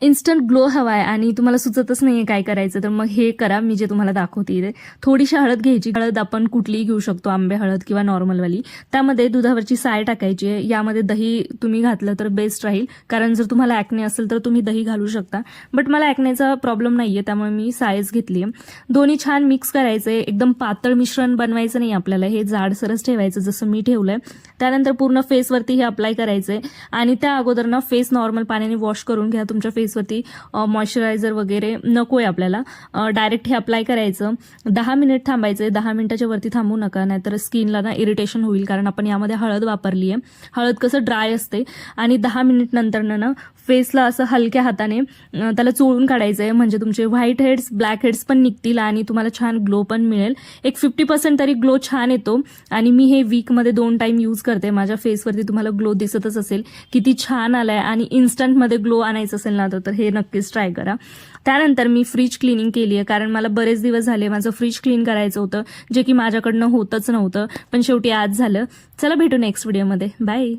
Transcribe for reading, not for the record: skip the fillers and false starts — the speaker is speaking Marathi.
इन्स्टंट ग्लो हवा आहे आणि तुम्हाला सुचतच नाहीये काय करायचं, तर मग हे करा मी जे तुम्हाला दाखवते. थोडीशी हळद घ्यायची. हळद आपण कुठलीही घेऊ शकतो, आंबे हळद किंवा नॉर्मलवाली. त्यामध्ये दुधावरची साय टाकायची आहे. यामध्ये दही तुम्ही घातलं तर बेस्ट राहील, कारण जर तुम्हाला ॲक्ने असेल तर तुम्ही दही घालू शकता, बट मला ॲक्नेचा प्रॉब्लेम नाहीये त्यामुळे मी सायच घेतली आहे. दोन्ही छान मिक्स करायचे. एकदम पातळ मिश्रण बनवायचं नाही आपल्याला, हे जाडसरच ठेवायचं जसं मी ठेवलंय. त्यानंतर पूर्ण फेसवरती हे अप्लाय करायचंय आणि त्या अगोदर ना फेस नॉर्मल पाण्याने वॉश करून घ्या. तुमच्या फेसवरती मॉइश्चरायझर वगैरे नकोय आपल्याला, डायरेक्ट हे अप्लाय करायचं. 10 मिनिट थांबायचे. 10 मिनिटाच्या वरती थांबू नका, नाहीतर स्किनला ना इरिटेशन होईल, कारण आपण यामध्ये हळद वापरली आहे. हळद कसं ड्राय असते. आणि 10 मिनिट नंतर ना फेसला असं हलक्या हाताने त्याला चोळून काढायचंय, म्हणजे तुमचे व्हाईट हेड्स ब्लॅक हेड्स पण निघतील आणि तुम्हाला छान ग्लो पण मिळेल. एक 50% तरी ग्लो छान येतो. आणि मी हे वीकमध्ये 2 टाइम यूज करते. माझ्या फेसवरती तुम्हाला ग्लो दिसतच असेल किती छान आलाय. आणि इन्स्टंटमध्ये ग्लो आणायचं असेल ना तर हे नक्कीच ट्राय करा. त्यानंतर मी फ्रीज क्लिनिंग केली आहे, कारण मला बरेच दिवस झाले माझं फ्रीज क्लीन करायचं होतं, जे की माझ्याकडनं होतच नव्हतं, पण शेवटी आज झालं. चला भेटू नेक्स्ट व्हिडिओमध्ये. बाय.